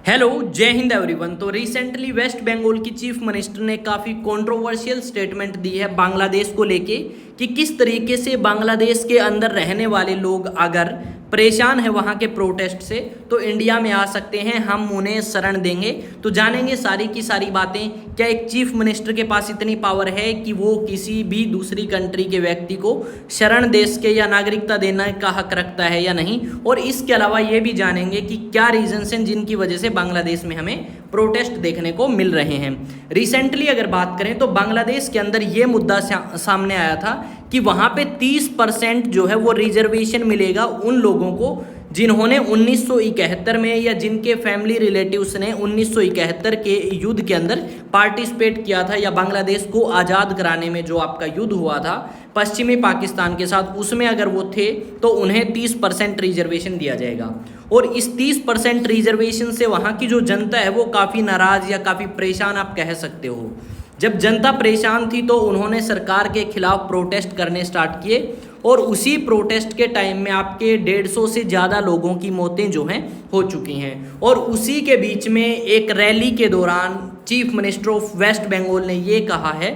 Hello, जय Hind everyone. तो recently waste Bengal की चीफ मिनिस्टर ने काफ़ी कंट्रोवर्शियल स्टेटमेंट दी है बांग्लादेश को लेके कि किस तरीके से बांग्लादेश के अंदर रहने वाले लोग अगर परेशान है वहाँ के प्रोटेस्ट से तो इंडिया में आ सकते हैं, हम उन्हें शरण देंगे। तो जानेंगे सारी की सारी बातें। क्या एक चीफ मिनिस्टर के पास इतनी पावर है कि वो किसी भी दूसरी कंट्री के व्यक्ति को शरण देश के या नागरिकता देने का हक रखता है या नहीं, और इसके अलावा ये भी जानेंगे कि क्या रीजंस हैं जिनकी वजह से बांग्लादेश में हमें प्रोटेस्ट देखने को मिल रहे हैं। रिसेंटली अगर बात करें तो बांग्लादेश के अंदर ये मुद्दा सामने आया था कि वहाँ पे 30% जो है वो रिजर्वेशन मिलेगा उन लोगों को जिन्होंने 1971 में या जिनके फैमिली रिलेटिव्स ने 1971 के युद्ध के अंदर पार्टिसिपेट किया था, या बांग्लादेश को आज़ाद कराने में जो आपका युद्ध हुआ था पश्चिमी पाकिस्तान के साथ, उसमें अगर वो थे तो उन्हें 30% रिजर्वेशन दिया जाएगा। और इस 30% रिजर्वेशन से वहाँ की जो जनता है वो काफ़ी नाराज़ या काफ़ी परेशान आप कह सकते हो। जब जनता परेशान थी तो उन्होंने सरकार के खिलाफ प्रोटेस्ट करने स्टार्ट किए, और उसी प्रोटेस्ट के टाइम में आपके 150 से ज़्यादा लोगों की मौतें जो हैं हो चुकी हैं। और उसी के बीच में एक रैली के दौरान chief minister of West Bengal ने ये कहा है,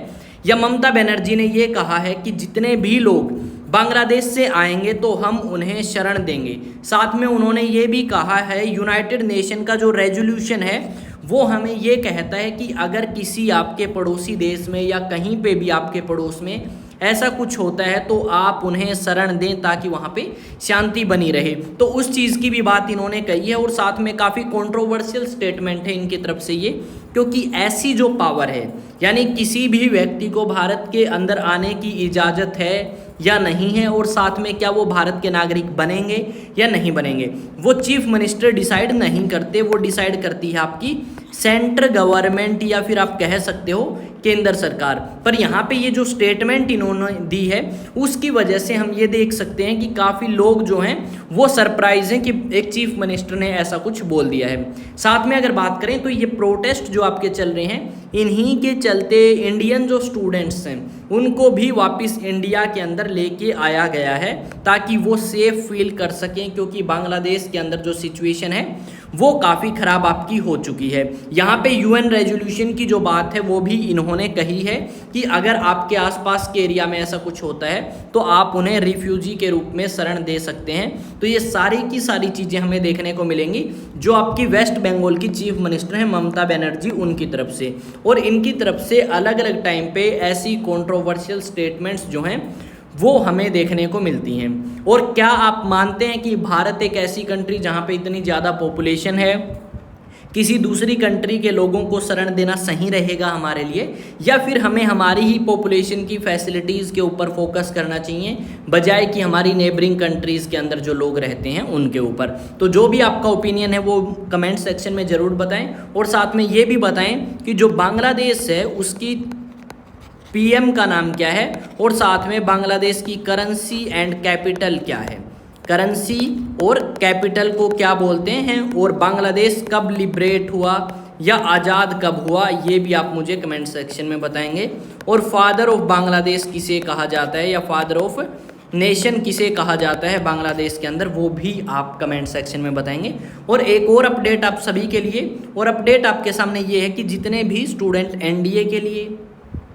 या ममता बनर्जी ने ये कहा है कि जितने भी लोग बांग्लादेश से आएंगे तो हम उन्हें शरण देंगे। साथ में उन्होंने ये भी कहा है, यूनाइटेड नेशन का जो रेजोल्यूशन है वो हमें ये कहता है कि अगर किसी आपके पड़ोसी देश में या कहीं पे भी आपके पड़ोस में ऐसा कुछ होता है तो आप उन्हें शरण दें ताकि वहाँ पे शांति बनी रहे। तो उस चीज़ की भी बात इन्होंने कही है, और साथ में काफ़ी कंट्रोवर्शियल स्टेटमेंट है इनकी तरफ से ये, क्योंकि ऐसी जो पावर है, यानी किसी भी व्यक्ति को भारत के अंदर आने की इजाज़त है या नहीं है, और साथ में क्या वो भारत के नागरिक बनेंगे या नहीं बनेंगे, वो चीफ मिनिस्टर डिसाइड नहीं करते, वो डिसाइड करती है आपकी सेंट्रल गवर्नमेंट, या फिर आप कह सकते हो केंद्र सरकार। पर यहाँ पे ये जो स्टेटमेंट इन्होंने दी है उसकी वजह से हम ये देख सकते हैं कि काफ़ी लोग जो हैं वो सरप्राइज हैं कि एक चीफ मिनिस्टर ने ऐसा कुछ बोल दिया है। साथ में अगर बात करें तो ये प्रोटेस्ट जो आपके चल रहे हैं, इन्हीं के चलते इंडियन जो स्टूडेंट्स हैं उनको भी वापस इंडिया के अंदर लेके आया गया है ताकि वो सेफ फील कर सकें, क्योंकि बांग्लादेश के अंदर जो सिचुएशन है वो काफ़ी ख़राब आपकी हो चुकी है। यहाँ पे यूएन रेजोल्यूशन की जो बात है वो भी इन्होंने कही है कि अगर आपके आसपास के एरिया में ऐसा कुछ होता है तो आप उन्हें रिफ्यूजी के रूप में शरण दे सकते हैं। तो ये सारी की सारी चीज़ें हमें देखने को मिलेंगी जो आपकी वेस्ट बंगाल की चीफ मिनिस्टर हैं ममता बनर्जी, उनकी तरफ से। और इनकी तरफ से अलग अलग टाइम पे ऐसी कंट्रोवर्शियल स्टेटमेंट्स जो हैं वो हमें देखने को मिलती हैं। और क्या आप मानते हैं कि भारत एक ऐसी कंट्री जहाँ पे इतनी ज़्यादा पॉपुलेशन है, किसी दूसरी कंट्री के लोगों को शरण देना सही रहेगा हमारे लिए, या फिर हमें हमारी ही पॉपुलेशन की फैसिलिटीज़ के ऊपर फोकस करना चाहिए बजाय कि हमारी नेबरिंग कंट्रीज़ के अंदर जो लोग रहते हैं उनके ऊपर? तो जो भी आपका ओपिनियन है वो कमेंट सेक्शन में ज़रूर बताएं, और साथ में ये भी बताएं कि जो बांग्लादेश है उसकी पीएम का नाम क्या है, और साथ में बांग्लादेश की करेंसी एंड कैपिटल क्या है, करेंसी और कैपिटल को क्या बोलते हैं, और बांग्लादेश कब लिबरेट हुआ या आज़ाद कब हुआ, ये भी आप मुझे कमेंट सेक्शन में बताएंगे। और फादर ऑफ बांग्लादेश किसे कहा जाता है, या फादर ऑफ नेशन किसे कहा जाता है बांग्लादेश के अंदर, वो भी आप कमेंट सेक्शन में बताएंगे। और एक और अपडेट आप सभी के लिए, और अपडेट आपके सामने ये है कि जितने भी स्टूडेंट एनडीए के लिए,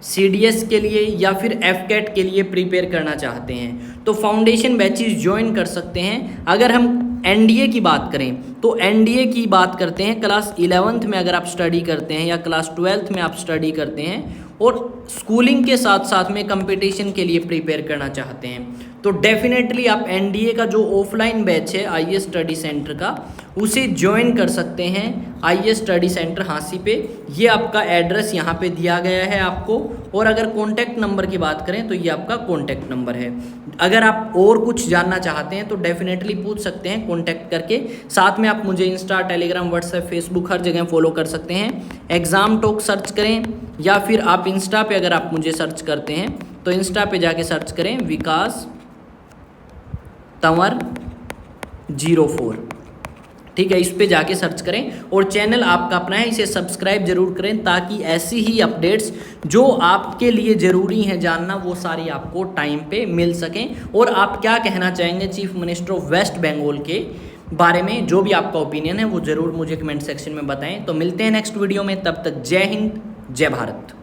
सीडीएस के लिए या फिर एफकेट के लिए प्रिपेयर करना चाहते हैं तो फाउंडेशन बैचेस ज्वाइन कर सकते हैं। अगर हम एनडीए की बात करें तो एनडीए की बात करते हैं क्लास 11th में अगर आप स्टडी करते हैं या क्लास 12th में आप स्टडी करते हैं और स्कूलिंग के साथ साथ में कंपटीशन के लिए प्रिपेयर करना चाहते हैं, तो डेफिनेटली आप एनडीए का जो ऑफलाइन बैच है आईएएस स्टडी सेंटर का उसे ज्वाइन कर सकते हैं। आईएएस स्टडी सेंटर हांसी पे, ये आपका एड्रेस यहाँ पे दिया गया है आपको। और अगर कॉन्टैक्ट नंबर की बात करें तो ये आपका कॉन्टैक्ट नंबर है। अगर आप और कुछ जानना चाहते हैं तो डेफिनेटली पूछ सकते हैं कॉन्टैक्ट करके। साथ में आप मुझे इंस्टा, टेलीग्राम, व्हाट्सएप, फेसबुक हर जगह फॉलो कर सकते हैं। एग्ज़ाम टॉक सर्च करें, या फिर आप इंस्टा पे अगर आप मुझे सर्च करते हैं तो इंस्टा पे जाके सर्च करें विकास तंवर 04, ठीक है, इस पे जाके सर्च करें। और चैनल आपका अपना है, इसे सब्सक्राइब जरूर करें ताकि ऐसी ही अपडेट्स जो आपके लिए ज़रूरी हैं जानना वो सारी आपको टाइम पे मिल सकें। और आप क्या कहना चाहेंगे chief minister of West Bengal के बारे में जो भी आपका ओपिनियन है वो ज़रूर मुझे कमेंट सेक्शन में बताएं। तो मिलते हैं नेक्स्ट वीडियो में, तब तक जय हिंद, जय भारत।